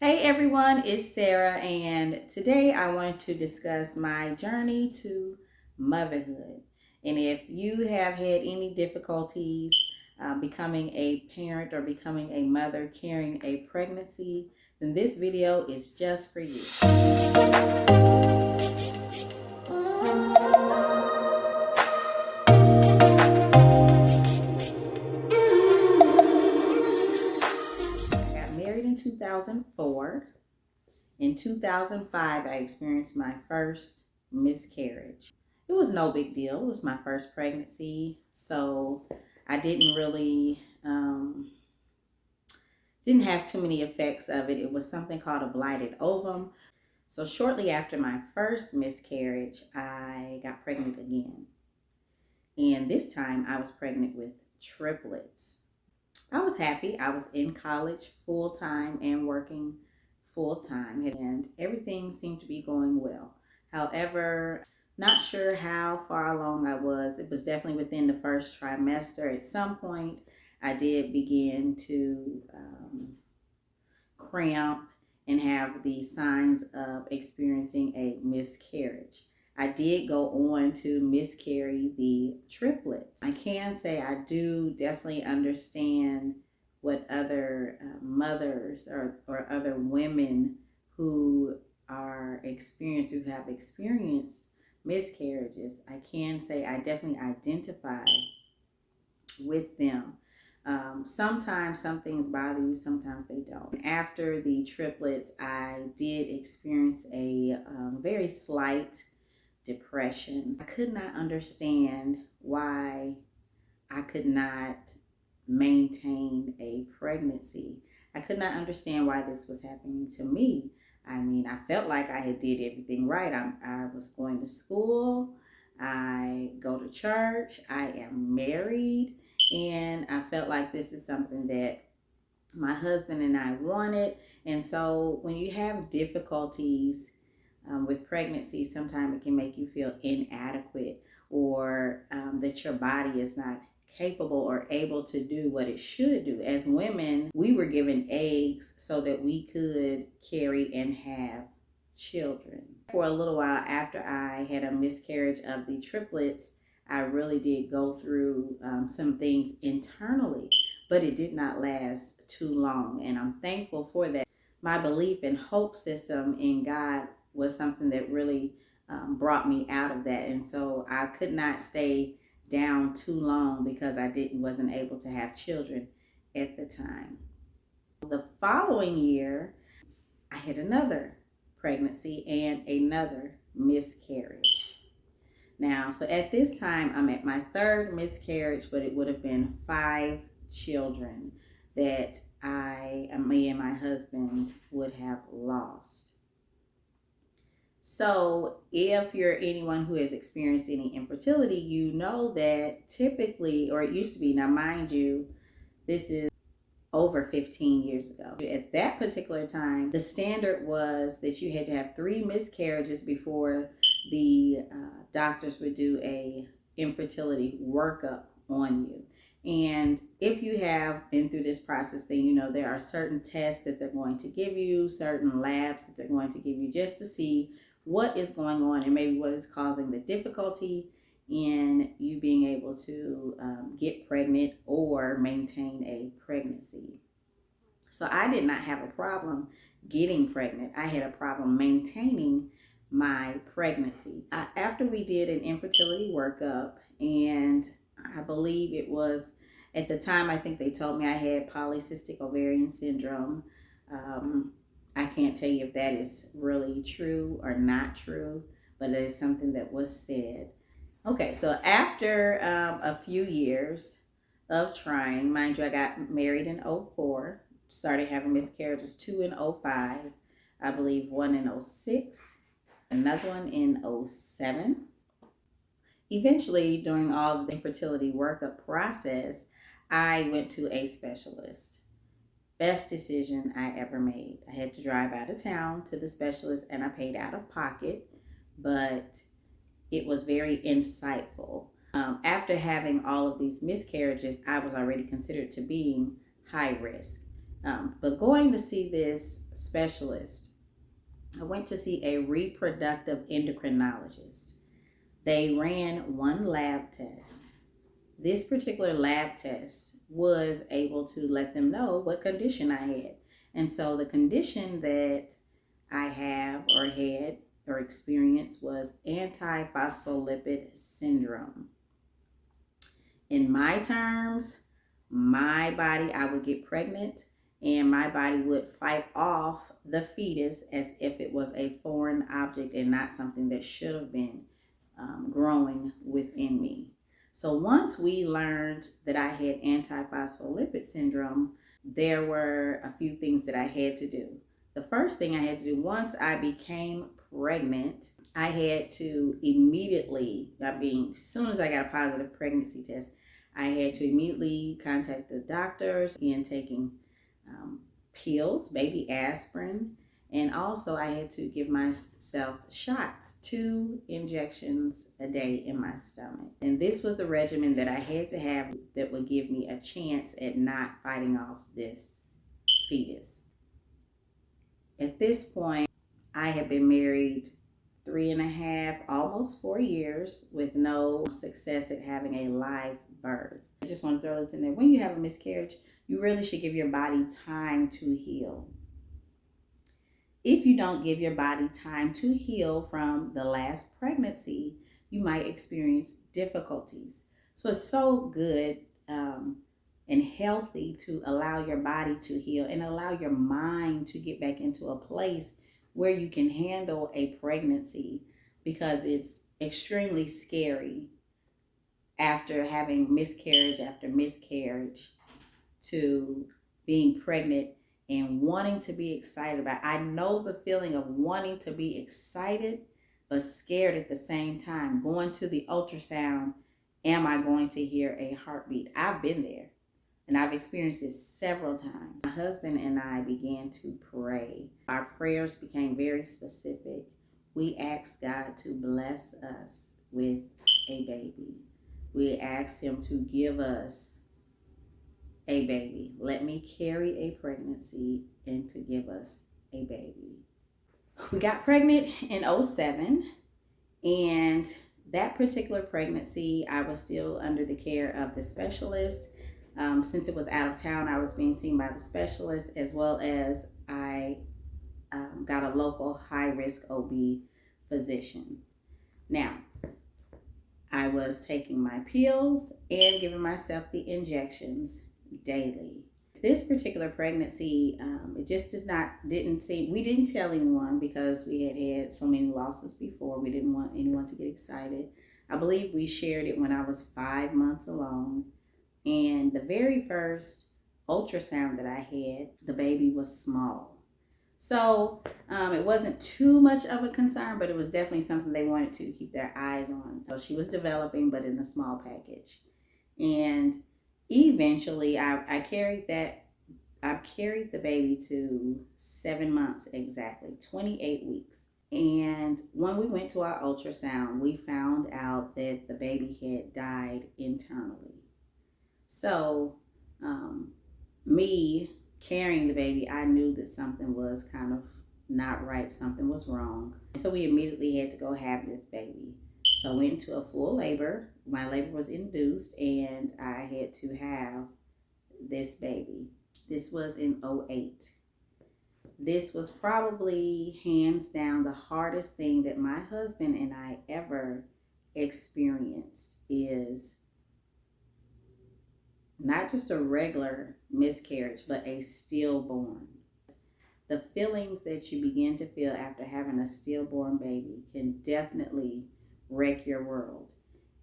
Hey everyone, it's Sarah, and today I wanted to discuss my journey to motherhood. And if you have had any difficulties becoming a parent or becoming a mother carrying a pregnancy, then this video is just for you. I got married in 2004. In 2005, I experienced my first miscarriage. It was no big deal. It was my first pregnancy, so I didn't really didn't have too many effects of it. It was something called a blighted ovum. So shortly after my first miscarriage, I got pregnant again. And this time I was pregnant with triplets. I was happy. I was in college full time and working full time, and everything seemed to be going well. However, not sure how far along I was. It was definitely within the first trimester. At some point, I did begin to cramp and have the signs of experiencing a miscarriage. I did go on to miscarry the triplets. I can say I do definitely understand what other mothers or other women who have experienced miscarriages. I can say I definitely identify with them. Sometimes some things bother you, sometimes they don't. After the triplets, I did experience a very slight depression. I could not understand why I could not maintain a pregnancy. I could not understand why this was happening to me. I mean, I felt like I had did everything right. I was going to school, I go to church, I am married, and I felt like this is something that my husband and I wanted. And so when you have difficulties with pregnancy, sometimes it can make you feel inadequate, or that your body is not capable or able to do what it should do. As women, we were given eggs so that we could carry and have children. For a little while after I had a miscarriage of the triplets, I really did go through some things internally, but it did not last too long, and I'm thankful for that. My belief and hope system in God was something that really brought me out of that, and so I could not stay down too long because I wasn't able to have children at the time. The following year, I had another pregnancy and another miscarriage. Now, so at this time, I'm at my third miscarriage, but it would have been 5 children that me and my husband would have lost. So if you're anyone who has experienced any infertility, you know that typically, or it used to be, now mind you, this is over 15 years ago. At that particular time, the standard was that you had to have 3 miscarriages before the doctors would do a infertility workup on you. And if you have been through this process, then you know there are certain tests that they're going to give you, certain labs that they're going to give you just to see what is going on and maybe what is causing the difficulty in you being able to get pregnant or maintain a pregnancy. So I did not have a problem getting pregnant. I had a problem maintaining my pregnancy. After we did an infertility workup, and I believe it was, at the time, I think they told me I had polycystic ovarian syndrome. I can't tell you if that is really true or not true, but it is something that was said. Okay, so after a few years of trying, mind you, I got married in 04, started having miscarriages 2 in 05, I believe 1 in 06, another one in 07. Eventually, during all the infertility workup process, I went to a specialist. Best decision I ever made. I had to drive out of town to the specialist and I paid out of pocket, but it was very insightful. After having all of these miscarriages, I was already considered to being high risk. But going to see this specialist, I went to see a reproductive endocrinologist. They ran one lab test. This particular lab test was able to let them know what condition I had. And so the condition that I have or had or experienced was antiphospholipid syndrome. In my terms, my body, I would get pregnant and my body would fight off the fetus as if it was a foreign object and not something that should have been growing within me. So once we learned that I had antiphospholipid syndrome, there were a few things that I had to do. The first thing I had to do once I became pregnant, I had to immediately, as soon as I got a positive pregnancy test, I had to immediately contact the doctors and taking pills, baby aspirin, and also I had to give myself shots, 2 injections a day in my stomach. And this was the regimen that I had to have that would give me a chance at not fighting off this fetus. At this point, I had been married 3.5, almost 4 years with no success at having a live birth. I just want to throw this in there. When you have a miscarriage, you really should give your body time to heal. If you don't give your body time to heal from the last pregnancy, you might experience difficulties. So it's so good and healthy to allow your body to heal and allow your mind to get back into a place where you can handle a pregnancy, because it's extremely scary after having miscarriage after miscarriage to being pregnant and wanting to be excited about it. I know the feeling of wanting to be excited but scared at the same time. Going to the ultrasound, am I going to hear a heartbeat? I've been there and I've experienced this several times. My husband and I began to pray. Our prayers became very specific. We asked God to bless us with a baby. We asked him to give us a baby. Let me carry a pregnancy and to give us a baby. We got pregnant in 2007, and that particular pregnancy, I was still under the care of the specialist. Since it was out of town, I was being seen by the specialist, as well as I got a local high-risk OB physician. Now, I was taking my pills and giving myself the injections daily. This particular pregnancy, it just we didn't tell anyone because we had so many losses before. We didn't want anyone to get excited. I believe we shared it when I was 5 months along. And the very first ultrasound that I had, the baby was small. So it wasn't too much of a concern, but it was definitely something they wanted to keep their eyes on. So she was developing, but in a small package. And eventually I carried the baby to 7 months exactly, 28 weeks. And when we went to our ultrasound, we found out that the baby had died internally. So me carrying the baby, I knew that something was kind of not right, something was wrong. So we immediately had to go have this baby. So I went into a full labor. My labor was induced and I had to have this baby. This was in 2008. This was probably hands down the hardest thing that my husband and I ever experienced, is not just a regular miscarriage, but a stillborn. The feelings that you begin to feel after having a stillborn baby can definitely wreck your world.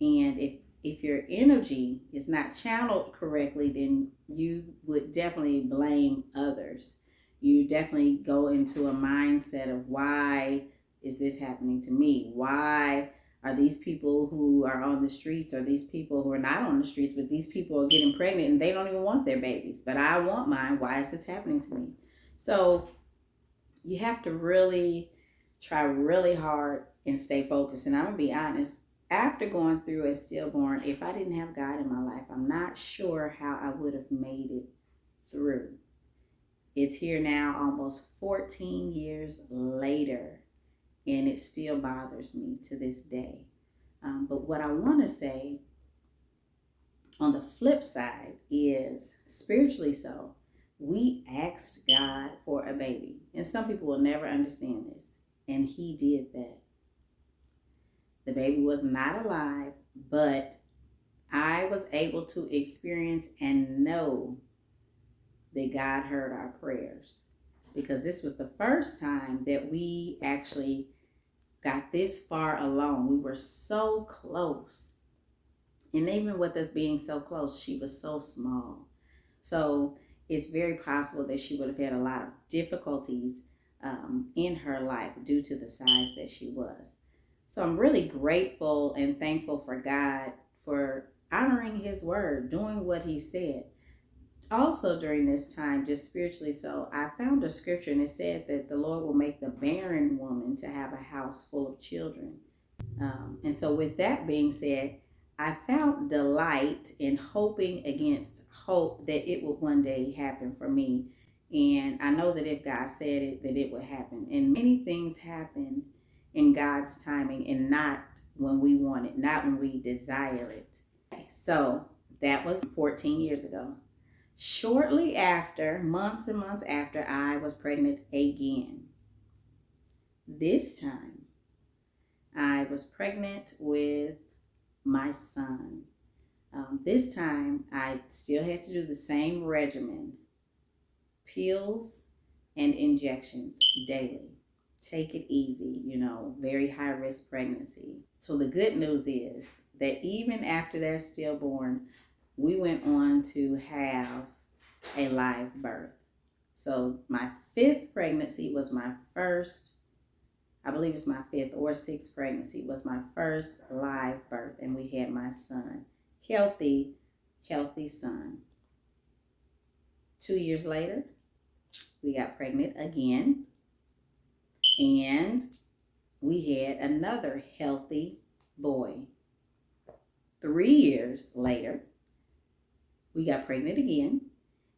And if your energy is not channeled correctly, then you would definitely blame others. You definitely go into a mindset of, why is this happening to me? Why are these people who are on the streets, or these people who are not on the streets, but these people are getting pregnant and they don't even want their babies, but I want mine. Why is this happening to me? So you have to really try really hard and stay focused. And I'm going to be honest, after going through a stillborn, if I didn't have God in my life, I'm not sure how I would have made it through. It's here now almost 14 years later, and it still bothers me to this day. But what I want to say on the flip side is, spiritually so, we asked God for a baby. And some people will never understand this. And he did that. The baby was not alive, but I was able to experience and know that God heard our prayers. Because this was the first time that we actually got this far along. We were so close. And even with us being so close, she was so small. So it's very possible that she would have had a lot of difficulties in her life due to the size that she was. So I'm really grateful and thankful for God for honoring his word, doing what he said. Also during this time, just spiritually so, I found a scripture and it said that the Lord will make the barren woman to have a house full of children. And so with that being said, I found delight in hoping against hope that it would one day happen for me. And I know that if God said it, that it would happen. And many things happen in God's timing and not when we want it, not when we desire it. So that was 14 years ago. Shortly after, months and months after, I was pregnant again. This time, I was pregnant with my son. This time, I still had to do the same regimen. Pills and injections daily. Take it easy, very high risk pregnancy. So the good news is that even after that stillborn, we went on to have a live birth. So my fifth pregnancy was my first, I believe it's my fifth or sixth pregnancy, was my first live birth. And we had my son. Healthy son. 2 years later, we got pregnant again. And we had another healthy boy. 3 years later, we got pregnant again.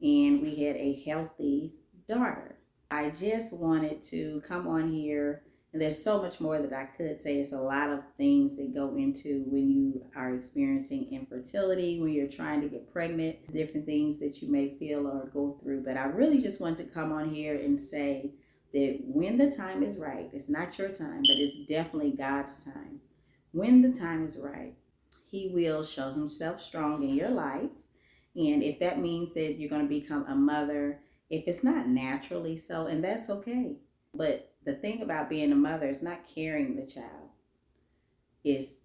And we had a healthy daughter. I just wanted to come on here, and there's so much more that I could say. It's a lot of things that go into when you are experiencing infertility, when you're trying to get pregnant, different things that you may feel or go through. But I really just want to come on here and say that when the time is right, it's not your time, but it's definitely God's time. When the time is right, he will show himself strong in your life. And if that means that you're going to become a mother, if it's not naturally so, and that's okay. But the thing about being a mother is not carrying the child. It's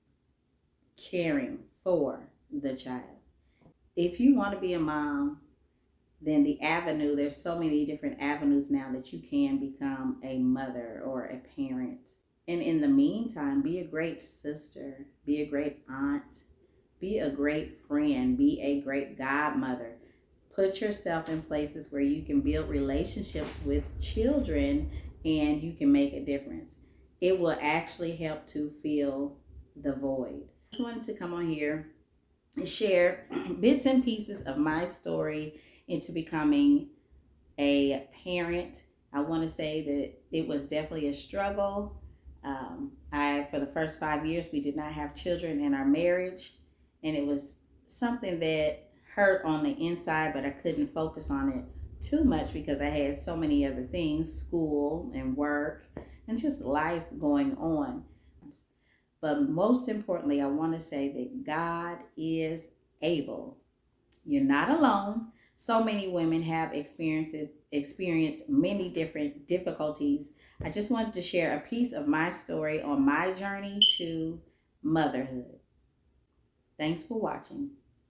caring for the child. If you want to be a mom, then there's so many different avenues now that you can become a mother or a parent. And in the meantime, be a great sister, be a great aunt, be a great friend, be a great godmother. Put yourself in places where you can build relationships with children and you can make a difference. It will actually help to fill the void. I just wanted to come on here and share bits and pieces of my story into becoming a parent. I want to say that it was definitely a struggle. For the first 5 years, we did not have children in our marriage. And it was something that hurt on the inside, but I couldn't focus on it too much because I had so many other things, school and work and just life going on. But most importantly, I want to say that God is able. You're not alone. So many women have experienced many different difficulties. I just wanted to share a piece of my story on my journey to motherhood. Thanks for watching.